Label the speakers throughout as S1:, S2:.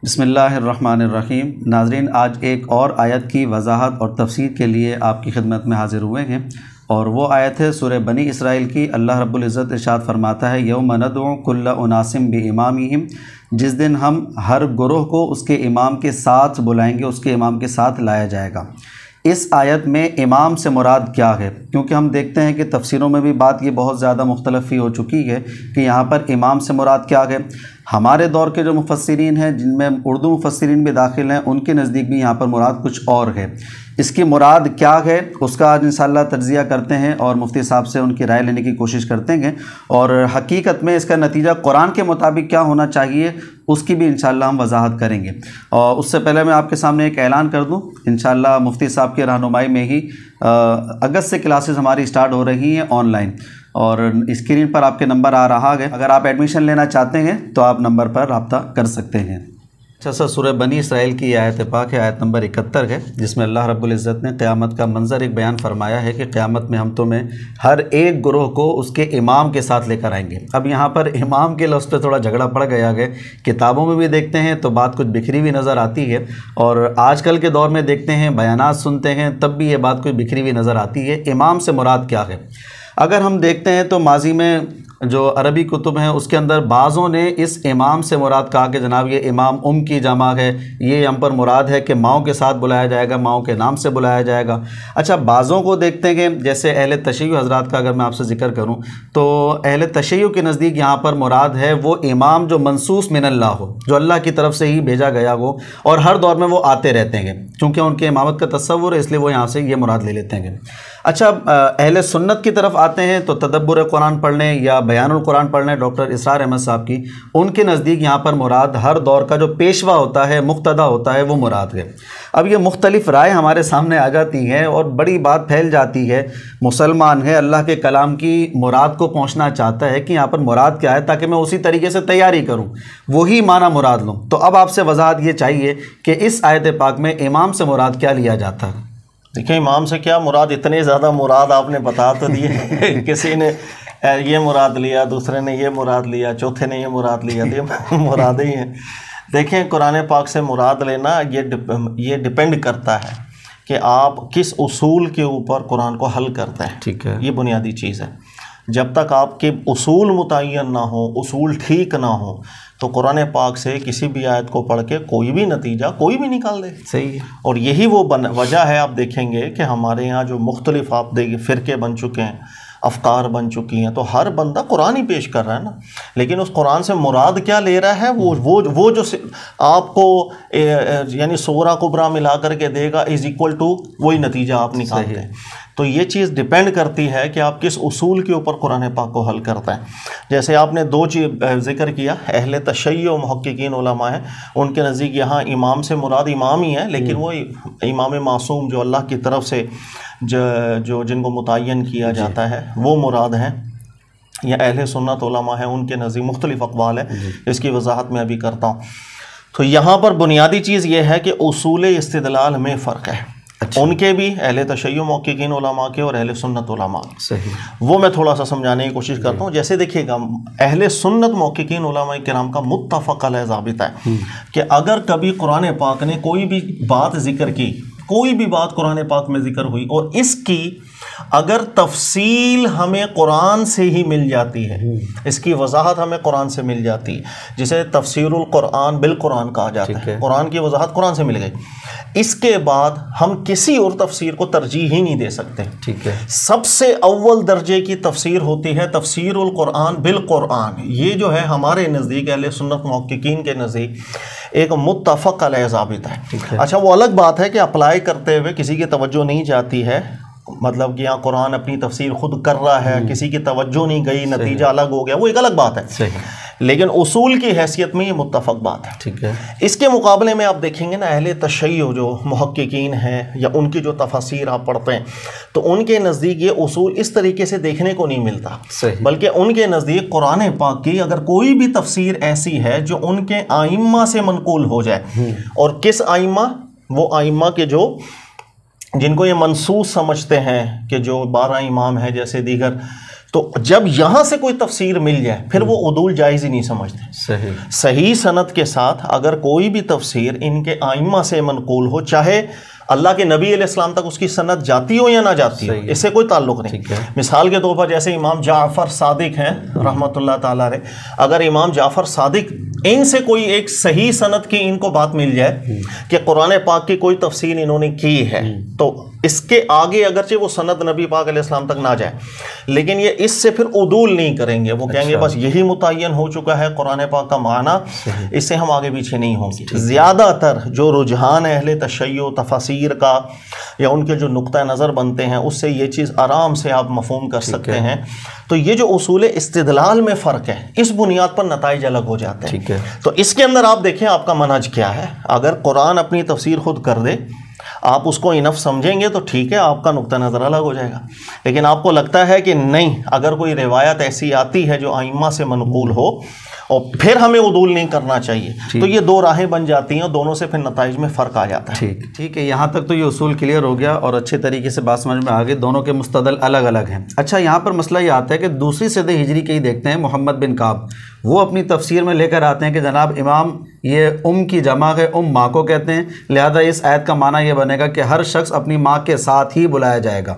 S1: بسم اللہ الرحمن الرحیم۔ ناظرین، آج ایک اور آیت کی وضاحت اور تفسیر کے لیے آپ کی خدمت میں حاضر ہوئے ہیں، اور وہ آیت ہے سورہ بنی اسرائیل کی۔ اللہ رب العزت ارشاد فرماتا ہے یوم ندعو کل اناس بامامہم، جس دن ہم ہر گروہ کو اس کے امام کے ساتھ بلائیں گے، اس کے امام کے ساتھ لایا جائے گا۔ اس آیت میں امام سے مراد کیا ہے؟ کیونکہ ہم دیکھتے ہیں کہ تفسیروں میں بھی بات یہ بہت زیادہ مختلف ہی ہو چکی ہے کہ یہاں پر امام سے مراد کیا ہے۔ ہمارے دور کے جو مفسرین ہیں، جن میں اردو مفسرین بھی داخل ہیں، ان کے نزدیک بھی یہاں پر مراد کچھ اور ہے۔ اس کی مراد کیا ہے اس کا آج انشاءاللہ تجزیہ کرتے ہیں اور مفتی صاحب سے ان کی رائے لینے کی کوشش کرتے ہیں، اور حقیقت میں اس کا نتیجہ قرآن کے مطابق کیا ہونا چاہیے اس کی بھی انشاءاللہ ہم وضاحت کریں گے۔ اور اس سے پہلے میں آپ کے سامنے ایک اعلان کر دوں، انشاءاللہ مفتی صاحب کی رہنمائی میں ہی اگست سے کلاسز ہماری سٹارٹ ہو رہی ہیں آن لائن، اور اسکرین پر آپ کے نمبر آ رہا ہے۔ اگر آپ ایڈمیشن لینا چاہتے ہیں تو آپ نمبر پر رابطہ کر سکتے ہیں۔ اچھا سر، سورہ بنی اسرائیل کی آیت پاک ہے، آیت نمبر 71 ہے، جس میں اللہ رب العزت نے قیامت کا منظر ایک بیان فرمایا ہے کہ قیامت میں ہم تمہیں ہر ایک گروہ کو اس کے امام کے ساتھ لے کر آئیں گے۔ اب یہاں پر امام کے لفظ پہ تھوڑا جھگڑا پڑ گیا ہے، کتابوں میں بھی دیکھتے ہیں تو بات کچھ بکھری ہوئی نظر آتی ہے، اور آج کل کے دور میں دیکھتے ہیں بیانات سنتے ہیں تب بھی یہ بات کوئی بکھری ہوئی نظر آتی ہے۔ امام سے مراد کیا ہے؟ اگر ہم دیکھتے ہیں تو ماضی میں جو عربی کتب ہیں اس کے اندر بعضوں نے اس امام سے مراد کہا کہ جناب یہ امام کی جمع ہے، یہ ہم پر مراد ہے کہ ماؤں کے ساتھ بلایا جائے گا، ماؤں کے نام سے بلایا جائے گا۔ اچھا، بعضوں کو دیکھتے ہیں کہ جیسے اہل تشیع حضرات کا اگر میں آپ سے ذکر کروں تو اہل تشیع کے نزدیک یہاں پر مراد ہے وہ امام جو منصوص من اللہ ہو، جو اللہ کی طرف سے ہی بھیجا گیا ہو، اور ہر دور میں وہ آتے رہتے ہیں کیونکہ ان کے امامت کا تصور ہے، اس لیے وہ یہاں سے یہ مراد لے لیتے ہیں۔ اچھا، اہل سنت کی طرف آتے ہیں تو تدبر قرآن پڑھنے یا بیان القرآن پڑھنے ڈاکٹر اسرار احمد صاحب کی، ان کے نزدیک یہاں پر مراد ہر دور کا جو پیشوا ہوتا ہے، مقتدا ہوتا ہے، وہ مراد ہے۔ اب یہ مختلف رائے ہمارے سامنے آ جاتی ہیں اور بڑی بات پھیل جاتی ہے۔ مسلمان ہے، اللہ کے کلام کی مراد کو پہنچنا چاہتا ہے کہ یہاں پر مراد کیا ہے تاکہ میں اسی طریقے سے تیاری کروں، وہی معنی مراد لوں۔ تو اب آپ سے وضاحت یہ چاہیے کہ اس آیت پاک میں امام سے مراد کیا لیا جاتا ہے؟
S2: دیکھیں، امام سے کیا مراد، اتنے زیادہ مراد آپ نے بتا تو دیے، کسی نے یہ مراد لیا، دوسرے نے یہ مراد لیا، چوتھے نے یہ مراد لیا، تو یہ مرادیں ہی ہیں۔ دیکھیں، قرآن پاک سے مراد لینا یہ ڈپینڈ کرتا ہے کہ آپ کس اصول کے اوپر قرآن کو حل کرتے ہیں۔
S1: ٹھیک ہے،
S2: یہ بنیادی چیز ہے۔ جب تک آپ کے اصول متعین نہ ہو، اصول ٹھیک نہ ہو، تو قرآن پاک سے کسی بھی آیت کو پڑھ کے کوئی بھی نتیجہ کوئی بھی نکال دے۔
S1: صحیح ہے،
S2: اور یہی وہ وجہ ہے، آپ دیکھیں گے کہ ہمارے یہاں جو مختلف آپ دیکھیں فرقے بن چکے ہیں، افکار بن چکی ہیں، تو ہر بندہ قرآن ہی پیش کر رہا ہے نا، لیکن اس قرآن سے مراد کیا لے رہا ہے، وہ جو آپ کو یعنی سورہ کبریٰ ملا کر کے دے گا از اکول ٹو وہی نتیجہ آپ نکالتے ہیں۔ تو یہ چیز ڈیپینڈ کرتی ہے کہ آپ کس اصول کے اوپر قرآن پاک کو حل کرتے ہیں۔ جیسے آپ نے دو چیز ذکر کیا، اہل تشیع و محققین علماء ہیں، ان کے نزدیک یہاں امام سے مراد امام ہی ہے، لیکن وہ امام معصوم جو اللہ کی طرف سے جو جن کو متعین کیا جاتا ہے وہ مراد ہیں، یا اہل سنت علماء ہیں، ان کے نزدیک مختلف اقوال ہیں، اس کی وضاحت میں ابھی کرتا ہوں۔ تو یہاں پر بنیادی چیز یہ ہے کہ اصول استدلال میں فرق ہے، ان کے بھی، اہل تشیع محققین علماء کے اور اہل سنت علماء کے۔
S1: صحیح،
S2: وہ میں تھوڑا سا سمجھانے کی کوشش کرتا ہوں۔ جیسے دیکھیے گا، اہل سنت محققین علماء کرام کا متفق علیہ ضابطہ ہے کہ اگر کبھی قرآن پاک نے کوئی بھی بات ذکر کی، کوئی بھی بات قرآن پاک میں ذکر ہوئی اور اس کی اگر تفصیل ہمیں قرآن سے ہی مل جاتی ہے، اس کی وضاحت ہمیں قرآن سے مل جاتی ہے، جسے تفسیر القرآن بالقرآن کہا جاتا ہے، قرآن کی وضاحت قرآن سے مل گئی، اس کے بعد ہم کسی اور تفسیر کو ترجیح ہی نہیں دے سکتے۔
S1: ٹھیک ہے،
S2: سب سے اول درجے کی تفسیر ہوتی ہے تفسیر القرآن بالقرآن۔ یہ جو ہے ہمارے نزدیک، اہل سنت محققین کے نزدیک، ایک متفق علیہ ضابطہ ہے۔ اچھا، وہ الگ بات ہے کہ اپلائی کرتے ہوئے کسی کی توجہ نہیں جاتی ہے، مطلب کہ یہاں قرآن اپنی تفسیر خود کر رہا ہے، کسی کی توجہ نہیں گئی، نتیجہ الگ ہو گیا، وہ ایک الگ بات ہے، لیکن اصول کی حیثیت میں یہ متفق بات ہے۔
S1: ٹھیک ہے،
S2: اس کے مقابلے میں آپ دیکھیں گے نا، اہل تشیع جو محققین ہیں یا ان کی جو تفاسیر آپ پڑھتے ہیں، تو ان کے نزدیک یہ اصول اس طریقے سے دیکھنے کو نہیں ملتا، بلکہ ان کے نزدیک قرآن پاک کی اگر کوئی بھی تفسیر ایسی ہے جو ان کے ائمہ سے منقول ہو جائے، اور کس ائمہ؟ وہ ائمہ کے جن کو یہ منصوص سمجھتے ہیں کہ جو 12 امام ہیں، جیسے دیگر تو جب یہاں سے کوئی تفسیر مل جائے پھر وہ عدول جائز ہی نہیں سمجھتے. صحیح سند کے ساتھ اگر کوئی بھی تفسیر ان کے ائمہ سے منقول ہو، چاہے اللہ کے نبی علیہ السلام تک اس کی سند جاتی ہو یا نہ جاتی ہو، اس سے کوئی تعلق نہیں. مثال کے طور پر جیسے امام جعفر صادق ہیں رحمۃ اللہ تعالیٰ علیہ، اگر امام جعفر صادق ان سے کوئی ایک صحیح سند کی ان کو بات مل جائے کہ قرآن پاک کی کوئی تفسیر انہوں نے کی ہے، تو اس کے آگے اگرچہ وہ سند نبی پاک علیہ السلام تک نہ جائے، لیکن یہ اس سے پھر عدول نہیں کریں گے. وہ کہیں گے بس یہی متعین ہو چکا ہے قرآن پاک کا معنی، اس سے ہم آگے پیچھے نہیں ہوں گے. زیادہ تر جو رجحان اہل تشیع تفاسیر کا یا ان کے جو نقطہ نظر بنتے ہیں، اس سے یہ چیز آرام سے آپ مفہوم کر سکتے ہیں. تو یہ جو اصول استدلال میں فرق ہے، اس بنیاد پر نتائج الگ ہو جاتے ہیں. تو اس کے اندر آپ دیکھیں آپ کا منہج کیا ہے. اگر قرآن اپنی تفسیر خود کر دے، آپ اس کو انف سمجھیں گے تو ٹھیک ہے، آپ کا نقطہ نظر الگ ہو جائے گا. لیکن آپ کو لگتا ہے کہ نہیں، اگر کوئی روایت ایسی آتی ہے جو ائمہ سے منقول ہو اور پھر ہمیں عدول نہیں کرنا چاہیے، تو یہ دو راہیں بن جاتی ہیں اور دونوں سے پھر نتائج میں فرق آ جاتا ہے.
S1: ٹھیک ہے، یہاں تک تو یہ اصول کلیئر ہو گیا اور اچھے طریقے سے بات سمجھ میں آ گئی، دونوں کے مستدل الگ الگ ہیں. اچھا، یہاں پر مسئلہ یہ آتا ہے کہ دوسری صدی ہجری کے ہی دیکھتے ہیں محمد بن کعب، وہ اپنی تفسیر میں لے کر آتے ہیں کہ جناب امام یہ کی جمع ہے، ماں کو کہتے ہیں، لہذا اس آیت کا معنی یہ بنے گا کہ ہر شخص اپنی ماں کے ساتھ ہی بلایا جائے گا.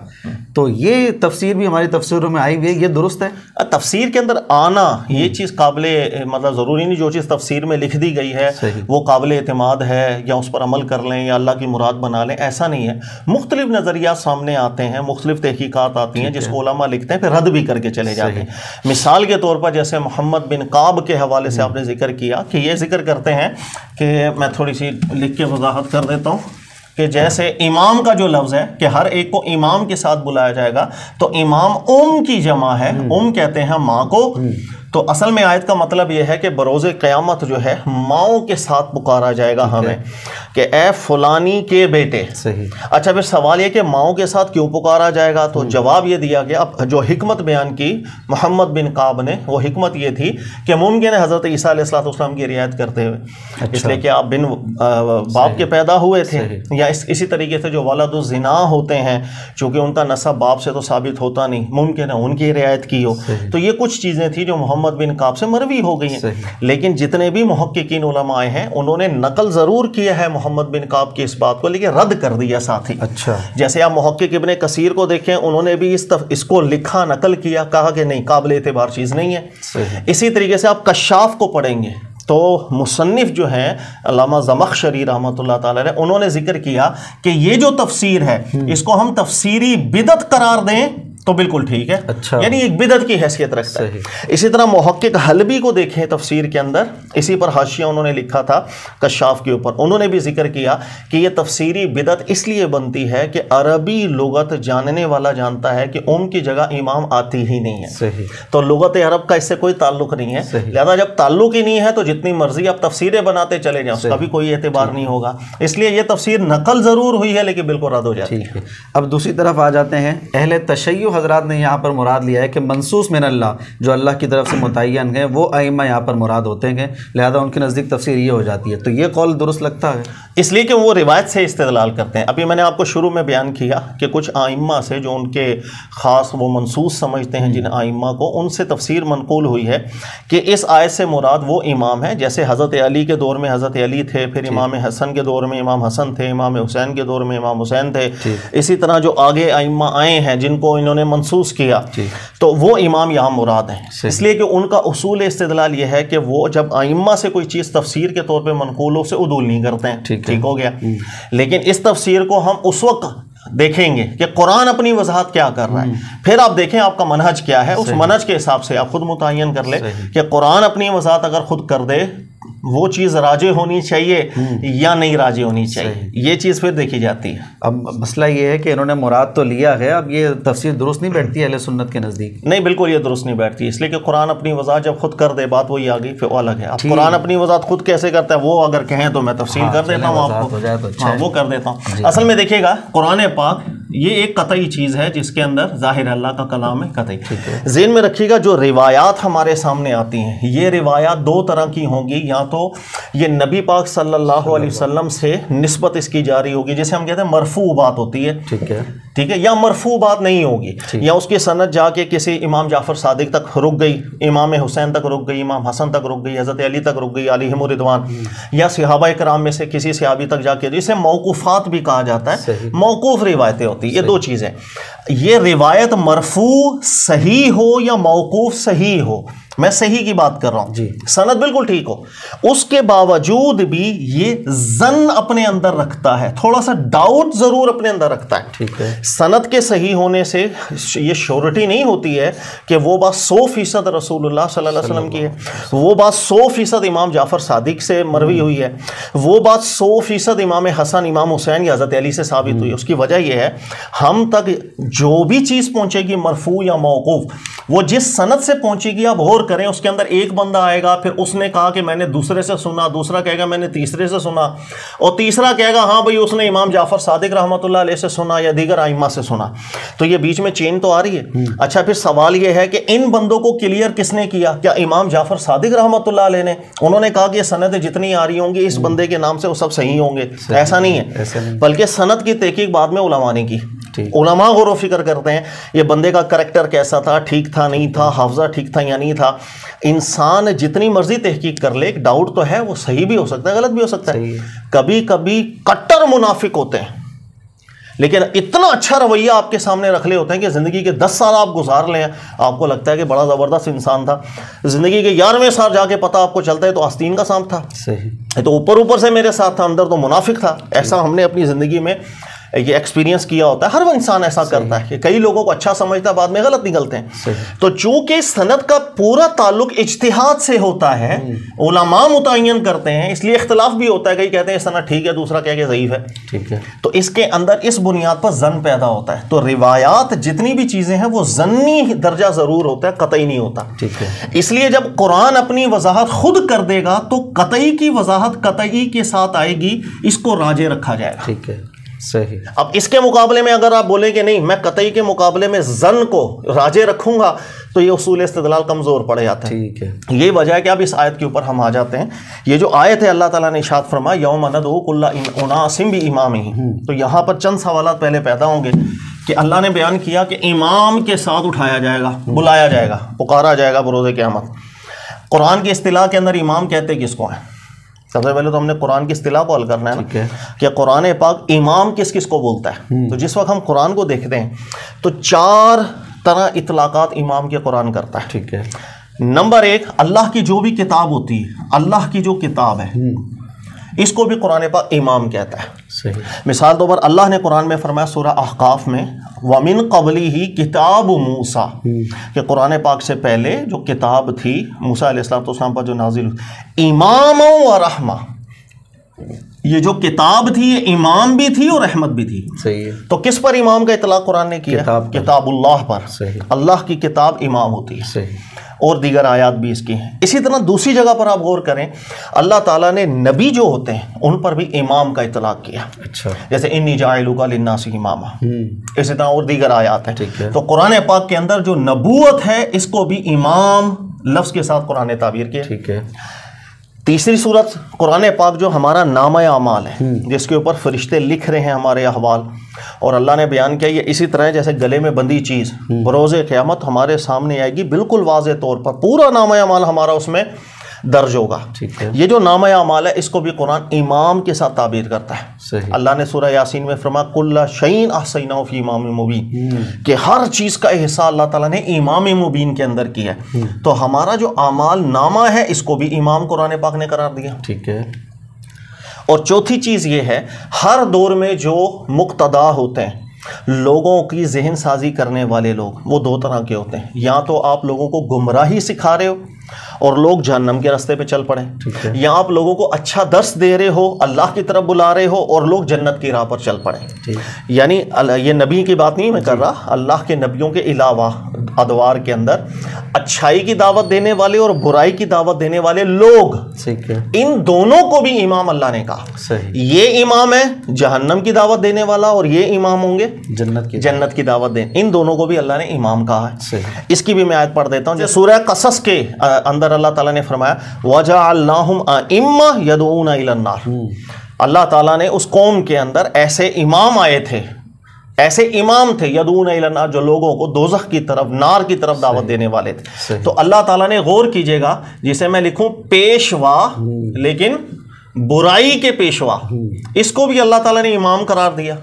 S1: تو یہ تفسیر بھی ہماری تفسیروں میں آئی ہوئی ہے، یہ درست ہے؟
S2: تفسیر کے اندر آنا یہ چیز قابل مطلب ضروری نہیں جو چیز تفسیر میں لکھ دی گئی ہے وہ قابل اعتماد ہے یا اس پر عمل کر لیں یا اللہ کی مراد بنا لیں، ایسا نہیں ہے. مختلف نظریات سامنے آتے ہیں، مختلف تحقیقات آتی ہیں جس کو علماء لکھتے ہیں پھر رد بھی کر کے چلے جاتے ہیں. مثال کے طور پر جیسے محمد بن کعب کے حوالے سے آپ نے ذکر کیا کہ یہ ذکر کرتے ہیں کہ میں تھوڑی سی لکھ کے وضاحت کر دیتا ہوں کہ جیسے امام کا جو لفظ ہے کہ ہر ایک کو امام کے ساتھ بلایا جائے گا، تو امام کی جمع ہے، کہتے ہیں ماں کو. تو اصل میں آیت کا مطلب یہ ہے کہ بروز قیامت جو ہے ماؤں کے ساتھ پکارا جائے گا ہمیں کہ اے فلانی کے بیٹے. اچھا، پھر سوال یہ کہ ماؤں کے ساتھ کیوں پکارا جائے گا؟ تو جواب یہ دیا گیا، اب جو حکمت بیان کی محمد بن کعب نے، وہ حکمت یہ تھی کہ ممکن ہے حضرت عیسیٰ علیہ السلام کی رعایت کرتے ہوئے، اس لیے کہ آپ بن باپ کے پیدا ہوئے تھے، یا اسی طریقے سے جو ولد الزنا ہوتے ہیں چونکہ ان کا نسب باپ سے تو ثابت ہوتا نہیں، ممکن ہے ان کی رعایت کی ہو. تو یہ کچھ چیزیں تھیں جو محمد بن کعب سے مروی ہو گئی ہیں. لیکن جتنے بھی محققین علماء ہیں انہوں نے نقل ضرور کیا ہے محمد بن کعب کی اس بات کو، لیکن رد کر دیا ساتھ ہی. جیسے آپ محقق ابن کثیر کو دیکھیں، انہوں نے بھی اس کو لکھا، نقل کیا، کہا کہ نہیں، قابل اعتبار چیز نہیں ہے. اسی طریقے سے آپ کشاف کو پڑھیں گے تو مصنف جو ہیں علامہ زمخشری رحمۃ اللہ تعالی علیہ، انہوں نے ذکر کیا کہ یہ جو تفسیر ہے اس کو ہم تفسیری بدعت قرار دیں تو بالکل ٹھیک ہے. یعنی ایک بدعت کی حیثیت رکھتا ہے. اسی طرح محقق حلبی کو دیکھیں تفسیر کے اندر، اسی پر حاشیہ انہوں نے لکھا تھا کشاف کے اوپر، انہوں نے بھی ذکر کیا کہ یہ تفسیری بدعت اس لیے بنتی ہے کہ عربی لغت جاننے والا جانتا ہے کہ کی جگہ امام آتی ہی نہیں ہے. تو لغت عرب کا اس سے کوئی تعلق نہیں ہے، لہذا جب تعلق ہی نہیں ہے تو جتنی مرضی آپ تفسیریں بناتے چلے جائیں، اس کا بھی کوئی اعتبار نہیں ہوگا. اس لیے یہ تفسیر نقل ضرور ہوئی ہے لیکن بالکل رد ہو جاتی ہے.
S1: اب دوسری طرف آ جاتے ہیں، اہل تشیع حضرات نے یہاں پر مراد لیا ہے کہ منصوص من اللہ، جو اللہ کی طرف سے متعین ہیں وہ ائمہ یہاں پر مراد ہوتے ہیں، لہذا ان کے نزدیک تفسیر یہ ہو جاتی ہے. تو یہ قول درست لگتا ہے
S2: اس لیے کہ وہ روایت سے استدلال کرتے ہیں. ابھی میں نے آپ کو شروع میں بیان کیا کہ کچھ ائمہ سے جو ان کے خاص وہ منصوص سمجھتے ہیں، جن ائمہ کو ان سے تفسیر منقول ہوئی ہے کہ اس آیت سے مراد وہ امام ہے. جیسے حضرت علی کے دور میں حضرت علی تھے، پھر امام حسن کے دور میں امام حسن تھے، امام حسین کے دور میں امام حسین تھے. اسی طرح جو آگے ائمہ آئے ہیں جن کو انہوں نے منصوص کیا تو وہ امام یہاں مراد ہیں. اس لیے کہ ان کا اصول استدلال یہ ہے کہ وہ جب ائمہ سے کوئی چیز تفسیر کے طور پہ منقول ہو، اسے عدول نہیں کرتے ہیں. ٹھیک ہو گیا. لیکن اس تفسیر کو ہم اس وقت دیکھیں گے کہ قرآن اپنی وضاحت کیا کر رہا ہے، پھر آپ دیکھیں آپ کا منہج کیا ہے، اس منہج کے حساب سے آپ خود متعین کر لیں کہ قرآن اپنی وضاحت اگر خود کر دے وہ چیز راجع ہونی چاہیے یا نہیں راجع ہونی چاہیے، یہ چیز پھر دیکھی جاتی ہے.
S1: اب مسئلہ یہ ہے کہ انہوں نے مراد تو لیا ہے، اب یہ تفسیر درست نہیں بیٹھتی اہل سنت کے نزدیک.
S2: نہیں، بالکل یہ درست نہیں بیٹھتی، اس لیے کہ قرآن اپنی وضاحت جب خود کر دے بات وہی آ گئی، پھر وہ الگ ہے. اب قرآن اپنی وضاحت خود کیسے کرتا ہے وہ اگر کہیں تو میں تفصیل کر دیتا ہوں آپ کو، وہ کر دیتا ہوں. اصل میں دیکھیے گا قرآن پاک یہ ایک قطعی چیز ہے جس کے اندر ظاہر اللہ کا کلام ہے قطعی. ذہن میں رکھیے گا جو روایات ہمارے سامنے آتی ہیں یہ روایات دو طرح کی ہوں گی، یا تو یہ نبی پاک صلی اللہ علیہ وسلم سے نسبت اس کی جاری ہوگی، جیسے ہم کہتے ہیں مرفوع بات ہوتی ہے. ٹھیک ہے، یا مرفوع بات نہیں ہوگی، یا اس کی سند جا کے کسی امام جعفر صادق تک رک گئی، امام حسین تک رک گئی، امام حسن تک رک گئی، حضرت علی تک رک گئی علیہم الرضوان، یا صحابہ کرام میں سے کسی صحابی تک جا کے، جسے موقوفات بھی کہا جاتا ہے، موقوف روایتیں ہوتی ہیں. یہ دو چیزیں، یہ روایت مرفوع صحیح ہو یا موقوف صحیح ہو، میں صحیح کی بات کر رہا ہوں، سند بالکل ٹھیک ہو، اس کے باوجود بھی یہ ظن اپنے اندر رکھتا ہے، تھوڑا سا ڈاؤٹ ضرور اپنے اندر رکھتا ہے. سند کے صحیح ہونے سے یہ شورٹی نہیں ہوتی ہے کہ وہ بات 100% رسول اللہ صلی اللہ علیہ وسلم کی ہے، وہ بات 100% امام جعفر صادق سے مروی ہوئی ہے، وہ بات 100% امام حسن، امام حسین یا حضرت علی سے ثابت ہوئی ہے. اس کی وجہ یہ ہے ہم تک جو بھی چیز پہنچے گی مرفوع یا موقوف، وہ جس سند سے پہنچے گی آپ غور کریں، اس کے اندر ایک بندہ آئے گا، پھر اس نے کہا کہ میں نے دوسرے سے سنا، دوسرا کہے گا میں نے تیسرے سے سنا، اور تیسرا کہے گا ہاں بھئی اس نے امام جعفر صادق رحمۃ اللہ علیہ سے سنا یا دیگر ائمہ سے سنا. تو یہ بیچ میں چین تو آ رہی ہے. اچھا پھر سوال یہ ہے کہ ان بندوں کو کلیئر کس نے کیا؟ کیا امام جعفر صادق رحمۃ اللہ علیہ نے؟ انہوں نے کہا کہ یہ سندیں جتنی آ رہی ہوں گی اس بندے کے نام سے وہ سب صحیح ہوں گے؟ ایسا نہیں ہے، بلکہ سند کی تحقیق بعد میں علماء نے کی. علماء غور و فکر کرتے ہیں یہ بندے کا کریکٹر کیسا تھا، ٹھیک تھا نہیں تھا، حافظہ ٹھیک تھا یا نہیں تھا. انسان جتنی مرضی تحقیق کر لے، ایک ڈاؤٹ تو ہے، وہ صحیح بھی ہو سکتا ہے غلط بھی ہو سکتا ہے. کبھی کبھی کٹر منافق ہوتے ہیں لیکن اتنا اچھا رویہ آپ کے سامنے رکھ لے ہوتے ہیں کہ زندگی کے 10 سال آپ گزار لیں، آپ کو لگتا ہے کہ بڑا زبردست انسان تھا، زندگی کے 11ویں سال جا کے پتہ آپ کو چلتا ہے تو آستین کا سانپ تھا، تو اوپر سے میرے ساتھ تھا، اندر تو منافق تھا. ایسا ہم نے اپنی زندگی میں یہ ایکسپیرینس کیا ہوتا ہے. ہر وہ انسان ایسا کرتا ہے کہ کئی لوگوں کو اچھا سمجھتا ہے، بعد میں غلط نکلتے ہیں. تو چونکہ سند کا پورا تعلق اجتہاد سے ہوتا ہے، علماء متعین کرتے ہیں، اس لیے اختلاف بھی ہوتا ہے. کئی کہتے ہیں سند ٹھیک ہے، دوسرا کہہ کے ضعیف ہے. ٹھیک ہے، تو اس کے اندر اس بنیاد پر ظن پیدا ہوتا ہے. تو روایات جتنی بھی چیزیں ہیں وہ ظنی درجہ ضرور ہوتا ہے، قطعی نہیں ہوتا. ٹھیک ہے، اس لیے جب قرآن اپنی وضاحت خود کر دے گا تو قطعی کی وضاحت قطعی کے ساتھ آئے گی، اس کو راجع رکھا جائے گا. ٹھیک ہے، صحیح. اب اس کے مقابلے میں اگر آپ بولیں کہ نہیں میں قطعی کے مقابلے میں ظن کو راجع رکھوں گا تو یہ اصول استدلال کمزور پڑ جاتا ہے. ٹھیک ہے، یہ وجہ ہے کہ اب اس آیت کے اوپر ہم آ جاتے ہیں. یہ جو آیت ہے اللہ تعالیٰ نے ارشاد فرمایا یوم ندعو کل اناس بامامہم، تو یہاں پر چند سوالات پہلے پیدا ہوں گے کہ اللہ نے بیان کیا کہ امام کے ساتھ اٹھایا جائے گا، بلایا جائے گا، پکارا جائے گا بروز قیامت. قرآن کی اصطلاح کے اندر امام کہتے کس کو ہیں؟ سب سے پہلے تو ہم نے قرآن کی اصطلاح کو حل کرنا ہے نا کہ قرآن پاک امام کس کس کو بولتا ہے. تو جس وقت ہم قرآن کو دیکھتے ہیں تو 4 طرح اطلاقات امام کے قرآن کرتا ہے. ٹھیک ہے، نمبر 1 اللہ کی جو بھی کتاب ہوتی ہے، اللہ کی جو کتاب ہے اس کو بھی قرآن پاک امام کہتا ہے. صحیح. مثال طور پر اللہ نے قرآن میں فرمایا سورہ احقاف میں وَمِن قَبْلِهِ کتاب موسیٰ، کہ قرآن پاک سے پہلے جو کتاب تھی موسیٰ علیہ السلام پر جو نازل ہوئی، امام و رحمہ، یہ جو کتاب تھی یہ امام بھی تھی اور رحمت بھی تھی. صحیح. تو کس پر امام کا اطلاق قرآن نے کیا؟ کتاب اللہ پر. صحیح. اللہ کی کتاب امام ہوتی ہے. صحیح. اور دیگر آیات بھی اس کی ہیں. اسی طرح دوسری جگہ پر آپ غور کریں اللہ تعالیٰ نے نبی جو ہوتے ہیں ان پر بھی امام کا اطلاق کیا. اچھا، جیسے انی جاعلک للناس اماما، اسی طرح اور دیگر آیات ہیں. تو قرآن پاک کے اندر جو نبوت ہے اس کو بھی امام لفظ کے ساتھ قرآن نے تعبیر کیا. ٹھیک ہے. تیسری صورت قرآن پاک جو ہمارا نامہ اعمال ہے جس کے اوپر فرشتے لکھ رہے ہیں ہمارے احوال، اور اللہ نے بیان کیا یہ اسی طرح جیسے گلے میں بندی چیز بروز قیامت ہمارے سامنے آئے گی بالکل واضح طور پر، پورا نامہ اعمال ہمارا اس میں درج ہوگا. یہ جو نامہ اعمال ہے اس کو بھی قرآن امام کے ساتھ تعبیر کرتا ہے. صحیح. اللہ نے سورہ یاسین میں فرمایا کل شیء احصیناہ فی امام مبین، کہ ہر چیز کا احصاء اللہ تعالیٰ نے امام مبین کے اندر کیا ہے. تو ہمارا جو اعمال نامہ ہے اس کو بھی امام قرآن پاک نے قرار دیا. ٹھیک ہے. اور چوتھی چیز یہ ہے ہر دور میں جو مقتدا ہوتے ہیں، لوگوں کی ذہن سازی کرنے والے لوگ، وہ 2 طرح کے ہوتے ہیں. یا تو آپ لوگوں کو گمراہی سکھا رہے ہو اور لوگ جہنم کے راستے پہ چل پڑے، یا آپ لوگوں کو اچھا درس دے رہے ہو، اللہ کی طرف بلا رہے ہو اور لوگ جنت کی راہ پر چل پڑے. یعنی یہ نبی کی بات نہیں میں کر رہا، اللہ کے نبیوں کے علاوہ ادوار کے اندر اچھائی کی دعوت دینے والے اور برائی کی دعوت دینے والے لوگ، ان دونوں کو بھی امام اللہ نے کہا. یہ امام ہے جہنم کی دعوت دینے والا اور یہ امام ہوں گے جنت کی دعوت دینے، ان دونوں کو بھی اللہ نے امام کہا ہے. اس کی بھی میں آیت پڑھ دیتا ہوں. سورہ قصص کے اندر اللہ تعالیٰ نے فرمایا وَجَعَلْنَاهُمْ أَئِمَّةً يَدْعُونَ إِلَى النَّارِ، اللہ تعالیٰ نے اس قوم کے اندر ایسے امام آئے تھے ایسے امام تھے یدعون الی النار جو لوگوں کو دوزخ کی طرف نار کی طرف دعوت دینے والے تھے. تو اللہ تعالیٰ نے غور کیجئے گا جسے میں لکھوں پیشوا لیکن برائی کے پیشوا, اس کو بھی اللہ تعالیٰ نے امام قرار دیا.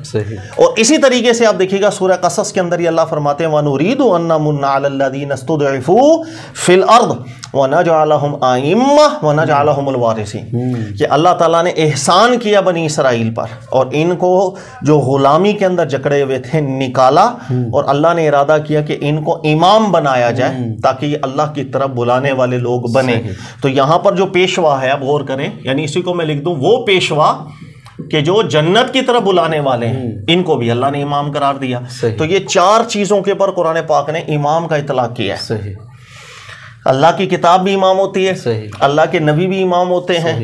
S2: اور اسی طریقے سے آپ دیکھیے گا سورہ قصص کے اندر یہ اللہ فرماتے ہیں وَنُرِيدُ أَن نَّمُنَّ عَلَى الَّذِينَ اسْتُضْعِفُوا فِي الْأَرْضِ وَنَجْعَلَهُمْ أَئِمَّةً وَنَجْعَلَهُمُ الْوَارِثِينَ کہ اللہ تعالیٰ نے احسان کیا بنی اسرائیل پر اور ان کو جو غلامی کے اندر جکڑے ہوئے تھے نکالا, اور اللہ نے ارادہ کیا کہ ان کو امام بنایا جائے تاکہ یہ اللہ کی طرف بلانے والے لوگ بنے. تو یہاں پر جو پیشوا ہے اب غور کریں, یعنی اسی کو میں لکھ دوں وہ پیشوا کہ جو جنت کی طرف بلانے والے ہیں ان کو بھی اللہ نے امام قرار دیا. تو یہ 4 چیزوں کے پر قرآن پاک نے امام کا اطلاق کیا ہے. اللہ کی کتاب بھی امام ہوتی ہے, اللہ کے نبی بھی امام ہوتے ہیں,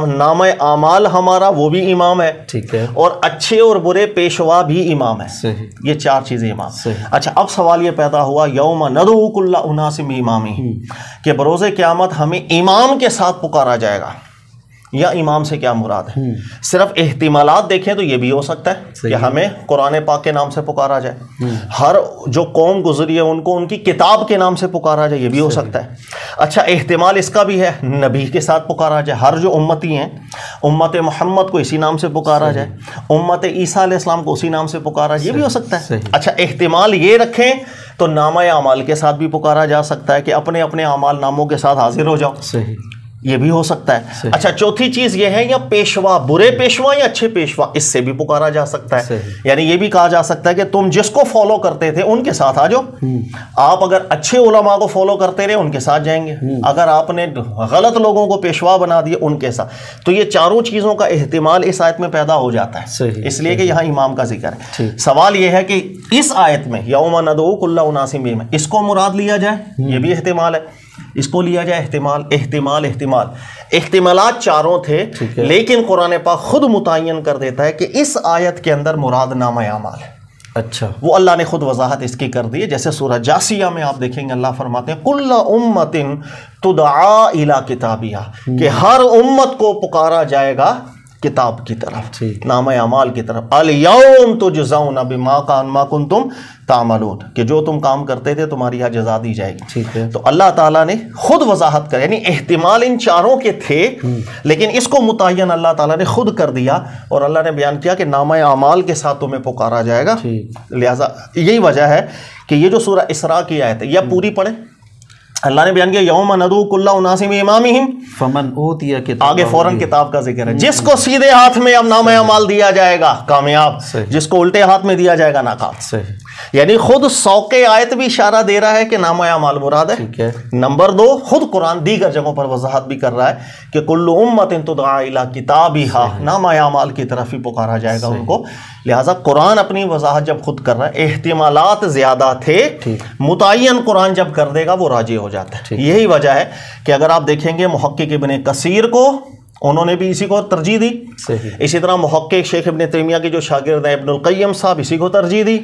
S2: نامہ اعمال ہمارا وہ بھی امام ہے, ٹھیک ہے, اور اچھے اور برے پیشوا بھی امام ہے. یہ 4 چیزیں امام. اچھا اب سوال یہ پیدا ہوا یوم ندعو کل اناس بامامہم کہ بروز قیامت ہمیں امام کے ساتھ پکارا جائے گا, یا امام سے کیا مراد ہے؟ صرف احتمالات دیکھیں تو یہ بھی ہو سکتا ہے کہ ہمیں قرآن پاک کے نام سے پکارا جائے, ہر جو قوم گزری ہے ان کو ان کی کتاب کے نام سے پکارا جائے, یہ بھی ہو سکتا ہے. اچھا احتمال اس کا بھی ہے نبی کے ساتھ پکارا جائے, ہر جو امتی ہیں امت محمد کو اسی نام سے پکارا جائے, امت عیسیٰ علیہ السلام کو اسی نام سے پکارا جائے, یہ بھی ہو سکتا ہے. اچھا احتمال یہ رکھیں تو نامہ اعمال کے ساتھ بھی پکارا جا سکتا ہے کہ اپنے اپنے اعمال ناموں کے ساتھ حاضر ہو جاؤ, یہ بھی ہو سکتا ہے. اچھا چوتھی چیز یہ ہے یا پیشوا, برے پیشوا یا اچھے پیشوا, اس سے بھی پکارا جا سکتا ہے. یعنی یہ بھی کہا جا سکتا ہے کہ تم جس کو فالو کرتے تھے ان کے ساتھ آ جاؤ, آپ اگر اچھے علماء کو فالو کرتے رہے ان کے ساتھ جائیں گے, اگر آپ نے غلط لوگوں کو پیشوا بنا دیا ان کے ساتھ. تو یہ 4 چیزوں کا احتمال اس آیت میں پیدا ہو جاتا ہے, اس لیے کہ یہاں امام کا ذکر ہے. سوال یہ ہے کہ اس آیت میں یوم ندعو کل اناس بامامہم اس کو مراد لیا جائے, یہ بھی احتمال ہے, اس کو لیا جائے احتمالات 4 تھے, لیکن قرآن پاک خود متعین کر دیتا ہے کہ اس آیت کے اندر مراد نامہ اعمال ہے. اچھا وہ اللہ نے خود وضاحت اس کی کر دی ہے. جیسے سورہ جاسیہ میں آپ دیکھیں گے اللہ فرماتے ہیں کل امت تدعا الی کتابہا کہ ہر امت کو پکارا جائے گا کتاب کی طرف, نامہ اعمال کی طرف. الیوم تجزون بما کنتم تعملون کہ جو تم کام کرتے تھے تمہاری یہاں جزا دی جائے گی. ٹھیک ہے, تو اللہ تعالیٰ نے خود وضاحت کر, یعنی احتمال ان 4 کے تھے لیکن اس کو متعین اللہ تعالیٰ نے خود کر دیا, اور اللہ نے بیان کیا کہ نامہ اعمال کے ساتھ تمہیں پکارا جائے گا. لہٰذا یہی وجہ ہے کہ یہ جو سورہ اسراء کی آیت ہے یہ پوری پڑھیں. اللہ نے بیان کیا یوم ندعو کل اناس بامامہم فمن اوتی کتابہ, آگے فوراً کتاب کا ذکر ہے. جس کو سیدھے ہاتھ میں اب نامہ اعمال دیا جائے گا کامیاب, جس کو الٹے ہاتھ میں دیا جائے گا ناکام. یعنی خود سوق آیت بھی اشارہ دے رہا ہے کہ نامہ اعمال مراد ہے. نمبر 2 خود قرآن دیگر جگہوں پر وضاحت بھی کر رہا ہے کہ کل امت تدعا الی کتابہا, نامہ اعمال کی طرف ہی پکارا جائے گا ان کو. لہٰذا قرآن اپنی وضاحت جب خود کر رہا ہے, احتمالات زیادہ تھے, متعین قرآن جب کر دے گا وہ راجع ہو جاتا ہے. یہی وجہ ہے کہ اگر آپ دیکھیں گے محقق ابن کثیر کو انہوں نے بھی اسی کو ترجیح دی. اسی طرح محقق شیخ ابن تیمیہ کے جو شاگرد ہیں ابن القیم صاحب اسی کو ترجیح دی.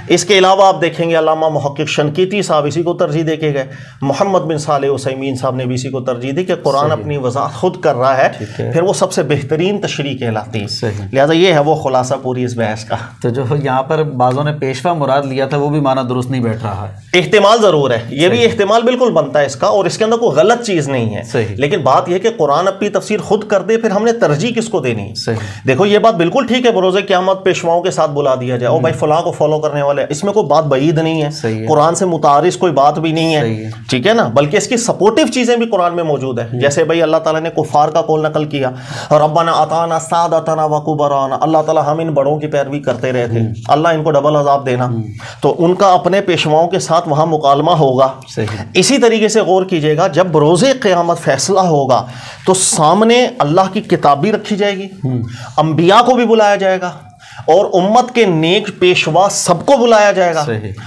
S2: اس کے علاوہ آپ دیکھیں گے علامہ محقق شنقیطی صاحب اسی کو ترجیح دے کے گئے. محمد بن صالح عثیمین صاحب نے بھی اسی کو ترجیح دی کہ قرآن اپنی وضاحت خود کر رہا ہے, پھر وہ سب سے بہترین تشریح کہلاتی ہے. لہٰذا یہ ہے وہ خلاصہ پوری اس بحث کا.
S1: تو جو یہاں پر بعضوں نے پیشوا مراد لیا تھا وہ بھی معنی درست نہیں بیٹھ رہا ہے.
S2: احتمال ضرور ہے, یہ بھی احتمال بالکل بنتا ہے اس کا, اور اس کے اندر کوئی غلط چیز نہیں ہے. لیکن بات یہ کہ قرآن اپنی تفسیر خود کر دے, پھر ہم نے ترجیح کس کو دینی ہے. دیکھو یہ بات بالکل ٹھیک ہے بروز قیامت پیشواؤں کے ساتھ بلا دیا جائے, او بھائی فلاں کو فالو کرنے والے, اس میں کوئی بات بعید نہیں ہے, قرآن سے متعارض کوئی بات بھی نہیں ہے, ٹھیک ہے نا, بلکہ اس کی سپورٹیو چیزیں بھی قرآن میں موجود ہے. جیسے بھائی اللہ تعالیٰ نے کفار کا قول نقل کیا, ربنا اطعنا سادتنا وکبرانا, اللہ تعالیٰ ہم ان بڑوں کی پیروی کرتے رہے تھے, اللہ ان کو ڈبل عذاب دینا, تو ان کا اپنے پیشواؤں کے ساتھ وہاں مکالمہ ہوگا. اسی طریقے سے غور کیجئے گا جب بروز قیامت فیصلہ ہوگا تو سامنے اللہ کی کتاب بھی رکھی جائے گی, انبیاء کو بھی بلایا جائے گا, اور امت کے نیک پیشوا سب کو بلایا جائے گا,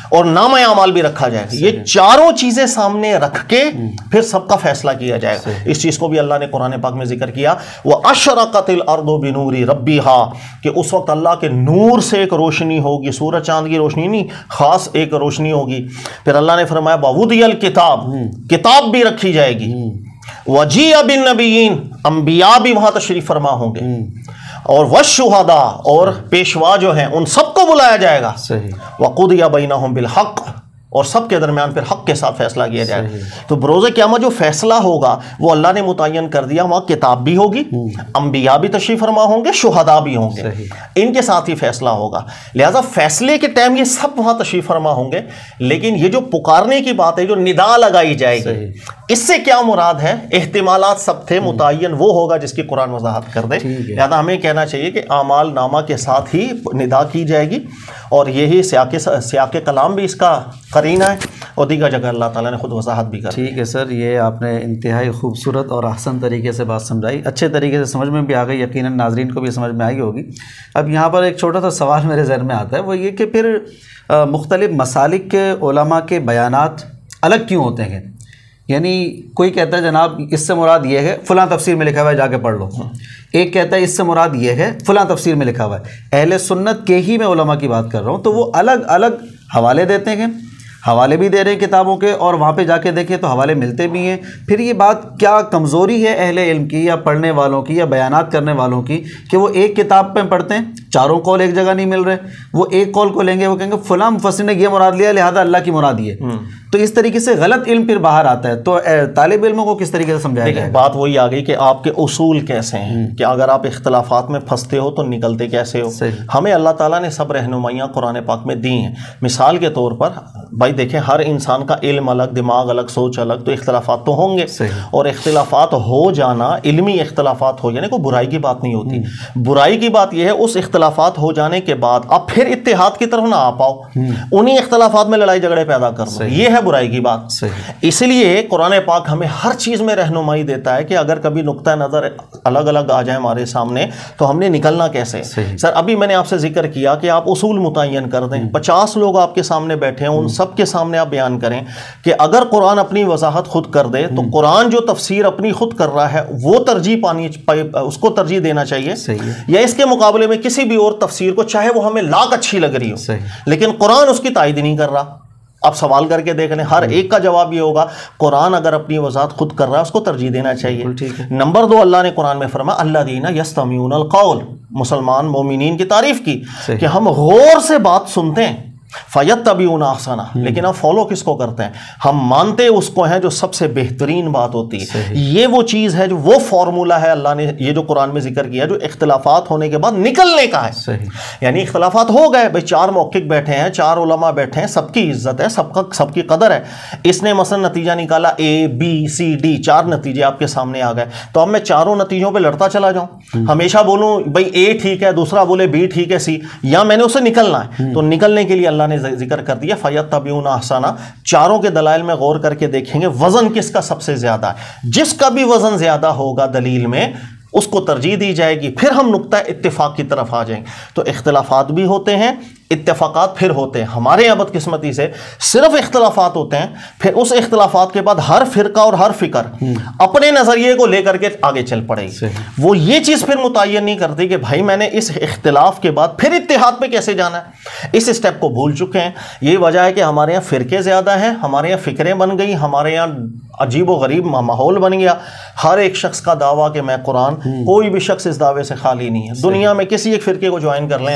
S2: اور نامہ اعمال بھی رکھا جائے گا. یہ 4 چیزیں سامنے رکھ کے پھر سب کا فیصلہ کیا جائے گا. اس چیز کو بھی اللہ نے قرآن پاک میں ذکر کیا, وَأَشْرَقَتِ الْأَرْضُ بِنُورِ رَبِّهَا کہ اس وقت اللہ کے نور سے ایک روشنی ہوگی, سورج چاند کی روشنی نہیں, خاص ایک روشنی ہوگی. پھر اللہ نے فرمایا وَوُضِعَ الْكِتَابُ کتاب بھی رکھی جائے گی, وَجِیَ بِالنَّبِیِّینَ انبیاء بھی وہاں تشریف فرما ہوں گے, اور والشہداء، اور پیشوا جو ہیں ان سب کو بلایا جائے گا،
S1: صحیح،
S2: وقضی بینہم بالحق، اور سب کے درمیان پھر حق کے ساتھ فیصلہ کیا جائے گا. تو بروز قیامت جو فیصلہ ہوگا وہ اللہ نے متعین کر دیا، وہاں کتاب بھی ہوگی، انبیاء بھی تشریف فرما ہوں گے، شہداء بھی ہوں گے، ان کے ساتھ ہی فیصلہ ہوگا. لہٰذا فیصلے کے ٹائم یہ سب وہاں تشریف فرما ہوں گے، لیکن یہ جو پکارنے کی بات ہے، جو ندا لگائی جائے گی، اس سے کیا مراد ہے؟ احتمالات سب تھے، متعین وہ ہوگا جس کی قرآن وضاحت کر دے. لہٰذا ہمیں کہنا چاہیے کہ اعمال نامہ کے ساتھ ہی ندا کی جائے گی، اور یہی سیاق کلام بھی اس کا قرینہ ہے، اور دیگر جگہ اللہ تعالیٰ نے خود وضاحت بھی کر.
S1: ٹھیک ہے سر، یہ آپ نے انتہائی خوبصورت اور احسن طریقے سے بات سمجھائی، اچھے طریقے سے سمجھ میں بھی آ گئی، یقیناً ناظرین کو بھی سمجھ میں آئی ہوگی. اب یہاں پر ایک چھوٹا سا سوال میرے ذہن میں آتا ہے، وہ یہ کہ پھر مختلف مسالک کے علماء کے بیانات الگ کیوں ہوتے ہیں؟ یعنی کوئی کہتا ہے جناب اس سے مراد یہ ہے، فلاں تفسیر میں لکھا ہوا ہے، جا کے پڑھ لو. ایک کہتا ہے اس سے مراد یہ ہے، فلاں تفسیر میں لکھا ہوا ہے. اہل سنت کے ہی میں علماء کی بات کر رہا ہوں، تو وہ الگ الگ حوالے دیتے ہیں، حوالے بھی دے رہے ہیں کتابوں کے، اور وہاں پہ جا کے دیکھیں تو حوالے ملتے بھی ہیں. پھر یہ بات کیا کمزوری ہے اہل علم کی، یا پڑھنے والوں کی، یا بیانات کرنے والوں کی، کہ وہ ایک کتاب پہ پڑھتے ہیں، چاروں قول ایک جگہ نہیں مل رہے، وہ ایک قول کو لیں گے، وہ کہیں گے فلاں مفسر نے یہ مراد لیا لہذا اللہ کی مراد یہ. تو اس طریقے سے غلط علم پھر باہر آتا ہے. تو طالب علموں کو کس طریقے سے سمجھایا جائے؟
S2: بات وہی آ گئی کہ آپ کے اصول کیسے ہیں، کہ اگر آپ اختلافات میں پھنستے ہو تو نکلتے کیسے ہو. ہمیں اللہ تعالیٰ نے سب رہنمائیاں قرآن پاک میں دی ہیں. مثال کے طور پر بھائی دیکھیں، ہر انسان کا علم الگ، دماغ الگ، سوچ الگ، تو اختلافات تو ہوں گے. اور اختلافات ہو جانا، علمی اختلافات ہو جانے کو برائی کی بات نہیں ہوتی. برائی کی بات یہ ہے اس اختلافات ہو جانے کے بعد اب پھر اتحاد کی طرف نہ آ پاؤ، انہی اختلافات میں لڑائی جھگڑے پیدا کر دو، یہ ہے برائی کی بات. اس لیے قرآن پاک ہمیں ہر چیز میں رہنمائی دیتا ہے کہ اگر کبھی نقطہ نظر الگ الگ آ جائے ہمارے سامنے تو ہم نے نکلنا کیسے. سر ابھی میں نے آپ سے ذکر کیا کہ آپ اصول متعین کر دیں، 50 لوگ آپ کے سامنے بیٹھے ہیں، ان سب کے سامنے آپ بیان کریں کہ اگر قرآن اپنی وضاحت خود کر دے تو قرآن جو تفسیر اپنی خود کر رہا ہے وہ ترجیح پانی، اس کو ترجیح دینا چاہیے، یا اس کے مقابلے میں کسی بھی اور تفسیر کو، چاہے وہ ہمیں لاکھ اچھی لگ رہی ہو، لیکن قرآن اس کی تائید نہیں کر رہا. آپ سوال کر کے دیکھ لیں، ہر ایک کا جواب یہ ہوگا قرآن اگر اپنی وضاحت خود کر رہا ہے اس کو ترجیح دینا چاہیے. نمبر 2، اللہ نے قرآن میں فرمایا الذین یستمعون القول، مسلمان مومنین کی تعریف کی کہ ہم غور سے بات سنتے ہیں، فیتبعون احسنہ، لیکن ہم فالو کس کو کرتے ہیں؟ ہم مانتے اس کو ہیں جو سب سے بہترین بات ہوتی ہے. یہ وہ چیز ہے، جو وہ فارمولہ ہے اللہ نے یہ جو قرآن میں ذکر کیا، جو اختلافات ہونے کے بعد نکلنے کا ہے. یعنی اختلافات ہو گئے بھائی، 4 محقق بیٹھے ہیں، 4 علماء بیٹھے ہیں، سب کی عزت ہے، سب کی قدر ہے. اس نے مثلا نتیجہ نکالا A B C D، 4 نتیجے آپ کے سامنے آ گئے، تو اب میں چاروں نتیجوں پہ لڑتا چلا جاؤں، ہمیشہ بولوں بھائی A ٹھیک ہے، دوسرا بولے B ٹھیک ہے، C، یا میں نے اسے نکلنا ہے. تو نکلنے کے لیے اللہ نے ذکر کر دیا فیتبعون احسنہ، چاروں کے دلائل میں غور کر کے دیکھیں گے وزن کس کا سب سے زیادہ ہے. جس کا بھی وزن زیادہ ہوگا دلیل میں اس کو ترجیح دی جائے گی. پھر ہم نقطہ اتفاق کی طرف آ جائیں گے. تو اختلافات بھی ہوتے ہیں، اتفاقات پھر ہوتے ہیں. ہمارے یہاں بدقسمتی سے صرف اختلافات ہوتے ہیں، پھر اس اختلافات کے بعد ہر فرقہ اور ہر فکر اپنے نظریے کو لے کر کے آگے چل پڑے گی. وہ یہ چیز پھر متعین نہیں کرتی کہ بھائی میں نے اس اختلاف کے بعد پھر اتحاد پہ کیسے جانا ہے. اس اسٹیپ کو بھول چکے ہیں. یہ وجہ ہے کہ ہمارے یہاں فرقے زیادہ ہیں، ہمارے یہاں فکریں بن گئی، ہمارے یہاں عجیب و غریب ماحول بن گیا. ہر ایک شخص کا دعویٰ کہ میں قرآن، کوئی بھی شخص اس دعوے سے خالی نہیں ہے. دنیا میں کسی ایک فرقے کو جوائن کر لیں،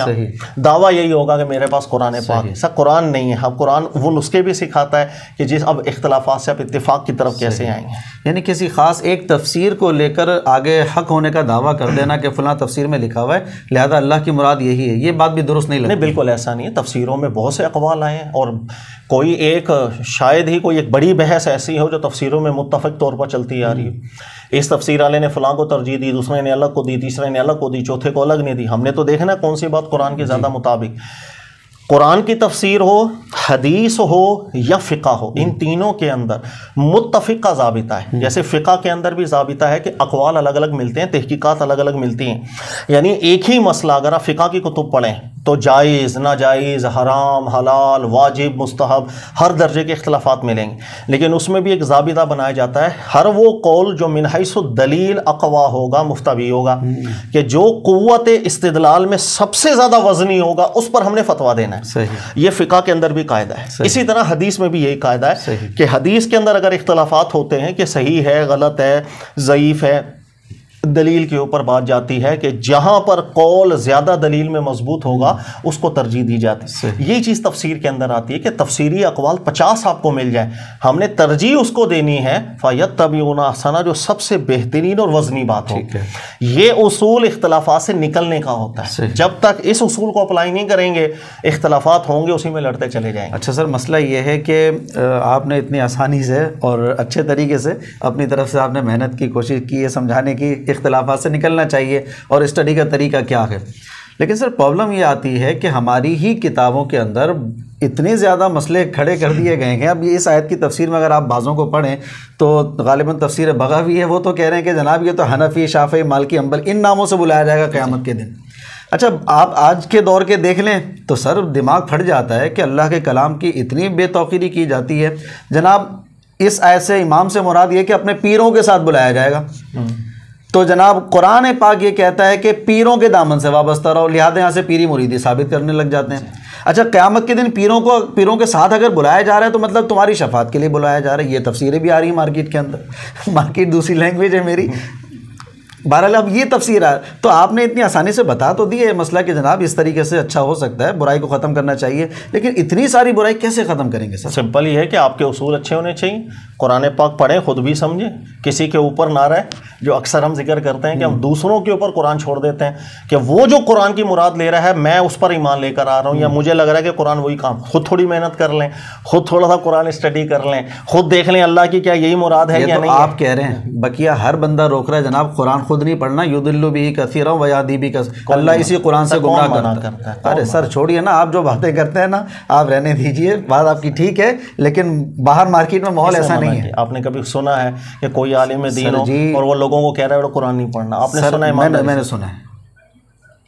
S2: دعویٰ یہی ہوگا کہ میرے پاس قرآن پاک ہے. سر قرآن نہیں ہے. اب قرآن وہ نسخے بھی سکھاتا ہے کہ جس اب اختلافات سے اب اتفاق کی طرف کیسے آئیں گے.
S1: یعنی کسی خاص ایک تفسیر کو لے کر آگے حق ہونے کا دعویٰ کر دینا کہ فلاں تفسیر میں لکھا ہوا ہے لہذا اللہ کی مراد یہی ہے، یہ بات بھی درست نہیں لگتی.
S2: نہیں، بالکل ایسا نہیں ہے. تفسیروں میں بہت سے اقوال آئے ہیں، اور کوئی ایک شاید ہی کوئی ایک بڑی بحث ایسی ہو جو تفسیروں میں متفق طور پر چلتی آ رہی ہے. اس تفسیر والے نے فلاں کو ترجیح دی، دوسرے نے الگ کو دی، تیسرے نے الگ کو دی، چوتھے کو الگ نے دی. ہم نے تو دیکھنا کون سی بات قرآن کے زیادہ مطابق. قرآن کی تفسیر ہو، حدیث ہو یا فقہ ہو، ان تینوں کے اندر متفق کا ضابطہ ہے. جیسے فقہ کے اندر بھی ضابطہ ہے کہ اقوال الگ الگ ملتے ہیں، تحقیقات الگ الگ ملتی ہیں. یعنی ایک ہی مسئلہ اگر آپ فقہ کی کتب پڑھیں تو جائز، ناجائز، حرام، حلال، واجب، مستحب، ہر درجے کے اختلافات ملیں گے. لیکن اس میں بھی ایک ضابطہ بنایا جاتا ہے، ہر وہ قول جو من حیث الدلیل اقوا ہوگا مفتوی ہوگا، کہ جو قوت استدلال میں سب سے زیادہ وزنی ہوگا اس پر ہم نے فتویٰ دینا ہے. یہ فقہ کے اندر بھی قاعدہ ہے. اسی طرح حدیث میں بھی یہی قاعدہ ہے کہ حدیث کے اندر اگر اختلافات ہوتے ہیں کہ صحیح ہے، غلط ہے، ضعیف ہے، دلیل کے اوپر بات جاتی ہے کہ جہاں پر قول زیادہ دلیل میں مضبوط ہوگا اس کو ترجیح دی جاتی ہے. یہ چیز تفسیر کے اندر آتی ہے کہ تفسیری اقوال 50 آپ کو مل جائیں, ہم نے ترجیح اس کو دینی ہے فَيَتَّبِعُونَ أَحْسَنَهُ, جو سب سے بہترین اور وزنی بات ہو. یہ اصول اختلافات سے نکلنے کا ہوتا ہے. جب تک اس اصول کو اپلائی نہیں کریں گے اختلافات ہوں گے, اسی میں لڑتے چلے جائیں گے.
S1: اچھا سر, مسئلہ یہ ہے کہ آپ نے اتنی آسانی سے اور اچھے طریقے سے اپنی طرف سے آپ نے محنت کی کوشش کی ہے سمجھانے کی اختلافات سے نکلنا چاہیے اور اسٹڈی کا طریقہ کیا ہے, لیکن سر پرابلم یہ آتی ہے کہ ہماری ہی کتابوں کے اندر اتنے زیادہ مسئلے کھڑے کر دیے گئے ہیں. اب اس آیت کی تفسیر میں اگر آپ بعضوں کو پڑھیں تو غالباً تفسیر بغوی ہے, وہ تو کہہ رہے ہیں کہ جناب یہ تو حنفی, شافعی, مالکی, حنبلی ان ناموں سے بلایا جائے گا قیامت کے دن. اچھا آپ آج کے دور کے دیکھ لیں تو سر دماغ پھٹ جاتا ہے کہ اللہ کے کلام کی اتنی بے توقیری کی جاتی ہے. جناب اس آیت سے امام سے مراد یہ کہ اپنے پیروں کے ساتھ بلایا جائے گا, تو جناب قرآن پاک یہ کہتا ہے کہ پیروں کے دامن سے وابستہ رہو, لہٰذا یہاں سے پیری مریدی ثابت کرنے لگ جاتے ہیں. اچھا قیامت کے دن پیروں کے ساتھ اگر بلایا جا رہا ہے تو مطلب تمہاری شفاعت کے لیے بلایا جا رہا ہے. یہ تفسیریں بھی آ رہی ہیں مارکیٹ کے اندر, مارکیٹ دوسری لینگویج ہے میری. بہرحال اب یہ تفسیر ہے تو آپ نے اتنی آسانی سے بتا تو دی ہے مسئلہ کہ جناب اس طریقے سے اچھا ہو سکتا ہے, برائی کو ختم کرنا چاہیے, لیکن اتنی ساری برائی کیسے ختم کریں گے سر؟
S2: سمپل یہ ہے کہ آپ کے اصول اچھے ہونے چاہیے, قرآن پاک پڑھیں, خود بھی سمجھیں, کسی کے اوپر نہ رہے. جو اکثر ہم ذکر کرتے ہیں کہ ہم دوسروں کے اوپر قرآن چھوڑ دیتے ہیں کہ وہ جو قرآن کی مراد لے رہا ہے میں اس پر ایمان لے کر آ رہا ہوں, یا مجھے لگ رہا ہے کہ قرآن وہی کام. خود تھوڑی محنت کر لیں, خود تھوڑا سا قرآن اسٹڈی کر لیں, خود دیکھ لیں اللہ کی کیا یہی مراد ہے یا نہیں.
S1: آپ کہہ رہے ہیں بقیہ ہر بندہ روک رہا ہے جناب قرآن خود نہیں پڑھنا, یضل بہ کثیرا ویہدی بہ کثیرا, اللہ اسی قرآن سے گمراہ کرتا ہے. ارے سر چھوڑیے نا, آپ جو باتیں کرتے ہیں نا آپ رہنے دیجئے, بات آپ کی ٹھیک ہے لیکن باہر مارکیٹ میں ماحول ایسا نہیں ہے.
S2: آپ نے کبھی سنا ہے کہ کوئی عالم دین ہو اور وہ لوگوں کو کہہ رہا ہے قرآن نہیں پڑھنا؟ آپ نے سنا ہے؟
S1: میں نے سنا ہے.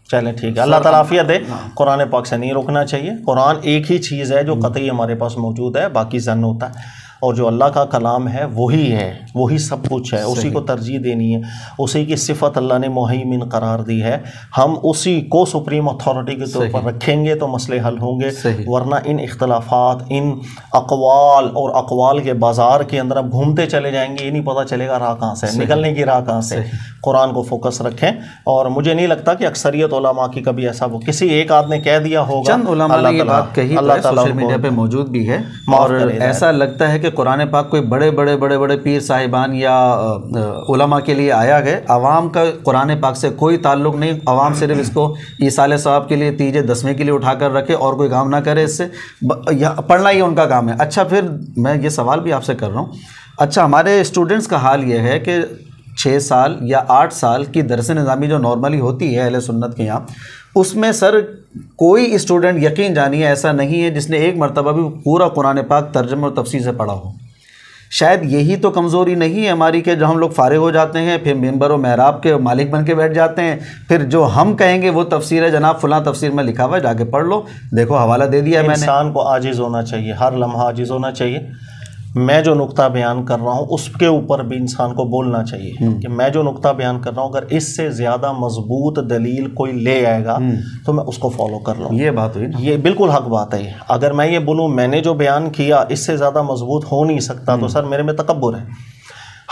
S2: چلیں ٹھیک ہے, اللہ تعالیٰ عافیت دے. قرآن پاک سے نہیں روکنا چاہیے. قرآن ایک ہی چیز ہے جو قطعی ہمارے پاس موجود ہے, باقی ظن ہوتا ہے, اور جو اللہ کا کلام ہے وہی ہے, وہی سب کچھ ہے, اسی کو ترجیح دینی ہے, اسی کی صفت اللہ نے مہیمن قرار دی ہے. ہم اسی کو سپریم اتھارٹی کے طور پر رکھیں گے تو مسئلے حل ہوں گے, ورنہ ان اختلافات, ان اقوال اور اقوال کے بازار کے اندر اب گھومتے چلے جائیں گے, یہ نہیں پتہ چلے گا راہ کہاں سے, نکلنے کی راہ کہاں سے. قرآن کو فوکس رکھیں, اور مجھے نہیں لگتا کہ اکثریت علماء کی کبھی ایسا وہ کسی ایک آدھ نے کہہ دیا ہوگا,
S1: چند علماء نے یہ بات کہی, اللہ تعالیٰ سوشل میڈیا پہ موجود بھی ہے, اور ایسا لگتا ہے کہ قرآن پاک کوئی بڑے پیر صاحبان یا علماء کے لیے آیا گئے. عوام کا قرآن پاک سے کوئی تعلق نہیں, عوام صرف اس کو ایصال ثواب کے لیے, تیجے دسویں کے لیے اٹھا کر رکھے اور کوئی کام نہ کرے اس سے, پڑھنا ہی ان کا کام ہے. اچھا پھر میں یہ سوال بھی آپ سے کر رہا ہوں, اچھا ہمارے اسٹوڈنٹس کا حال یہ ہے کہ 6 سال یا 8 سال کی درس نظامی جو نارملی ہوتی ہے اہل سنت کے یہاں, اس میں سر کوئی اسٹوڈنٹ یقین جانیے ایسا نہیں ہے جس نے ایک مرتبہ بھی پورا قرآن پاک ترجمہ اور تفسیر سے پڑھا ہو. شاید یہی تو کمزوری نہیں ہے ہماری کہ جو ہم لوگ فارغ ہو جاتے ہیں پھر ممبر و محراب کے مالک بن کے بیٹھ جاتے ہیں, پھر جو ہم کہیں گے وہ تفسیر ہے جناب فلاں تفسیر میں لکھا ہوا ہے جا کے پڑھ لو, دیکھو حوالہ دے دیا ہے میں نے.
S2: انسان کو عاجز ہونا چاہیے, ہر لمحہ عاجز ہونا چاہیے. میں جو نقطہ بیان کر رہا ہوں اس کے اوپر بھی انسان کو بولنا چاہیے کہ میں جو نقطہ بیان کر رہا ہوں اگر اس سے زیادہ مضبوط دلیل کوئی لے آئے گا تو میں اس کو فالو کر لوں.
S1: یہ بات ہوئی نا,
S2: یہ بالکل حق بات ہے. اگر میں یہ بولوں میں نے جو بیان کیا اس سے زیادہ مضبوط ہو نہیں سکتا تو سر میرے میں تکبر ہے.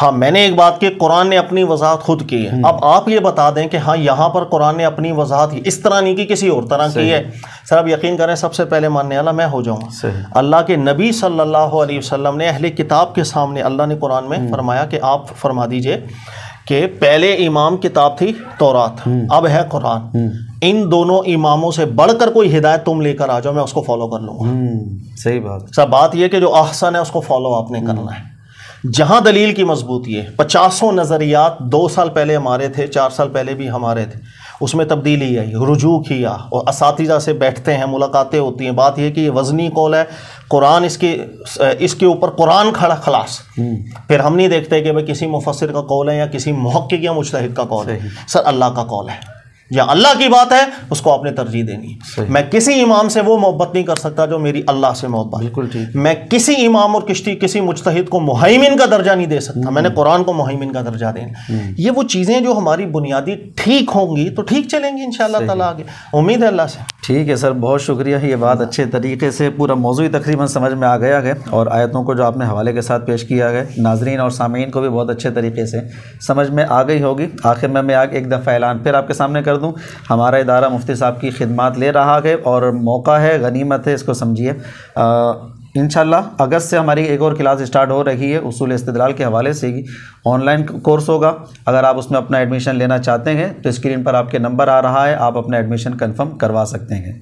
S2: ہاں میں نے ایک بات کی, قرآن نے اپنی وضاحت خود کی ہے, اب آپ یہ بتا دیں کہ ہاں یہاں پر قرآن نے اپنی وضاحت اس طرح نہیں کی, کسی اور طرح کی ہے. سر اب یقین کریں سب سے پہلے ماننے والا میں ہو جاؤں گا. اللہ کے نبی صلی اللہ علیہ وسلم نے اہل کتاب کے سامنے اللہ نے قرآن میں فرمایا کہ آپ فرما دیجئے کہ پہلے امام کتاب تھی تورات, اب ہے قرآن, ان دونوں اماموں سے بڑھ کر کوئی ہدایت تم لے کر آ جاؤ میں اس کو فالو کر لوں گا.
S1: صحیح بات.
S2: سر بات یہ کہ جو احسن ہے اس کو فالو آپ نے کرنا ہے. جہاں دلیل کی مضبوطی ہے, 50 نظریات 2 سال پہلے ہمارے تھے, 4 سال پہلے بھی ہمارے تھے, اس میں تبدیلی آئی, رجوع کیا اور اساتذہ سے بیٹھتے ہیں, ملاقاتیں ہوتی ہیں. بات یہ کہ یہ وزنی قول ہے, قرآن اس کے اوپر قرآن کھڑا خلاص. پھر ہم نہیں دیکھتے کہ کسی مفسر کا قول ہے یا کسی محقق یا مجتہد کا قول ہے. سر اللہ کا قول ہے, یا اللہ کی بات ہے اس کو آپ نے ترجیح دینی ہے. میں کسی امام سے وہ محبت نہیں کر سکتا جو میری اللہ سے محبت. بالکل ٹھیک. میں کسی امام اور کسی مجتہد کو مہیمن کا درجہ نہیں دے سکتا, میں نے قرآن کو مہیمن کا درجہ دینا. یہ وہ چیزیں جو ہماری بنیادی ٹھیک ہوں گی تو ٹھیک چلیں گی انشاءاللہ تعالیٰ. آگے امید ہے اللہ سے.
S1: ٹھیک ہے سر، بہت شکریہ، یہ بات اچھے طریقے سے پورا موضوع تقریباً سمجھ میں آ گیا ہے، اور آیتوں کو جو آپ نے حوالے کے ساتھ پیش کیا گیا، ناظرین اور سامعین کو بھی بہت اچھے طریقے سے سمجھ میں آ گئی ہوگی۔ آخر میں ایک دفعہ اعلان پھر آپ کے سامنے کر دوں، ہمارا ادارہ مفتی صاحب کی خدمات لے رہا ہے، اور موقع ہے، غنیمت ہے، اس کو سمجھیے۔ انشاءاللہ اگست سے ہماری ایک اور کلاس اسٹارٹ ہو رہی ہے اصول استدلال کے حوالے سے ہی، آن لائن کورس ہوگا۔ اگر آپ اس میں اپنا ایڈمیشن لینا چاہتے ہیں تو اسکرین پر آپ کے نمبر آ رہا ہے، آپ اپنا ایڈمیشن کنفرم کروا سکتے ہیں۔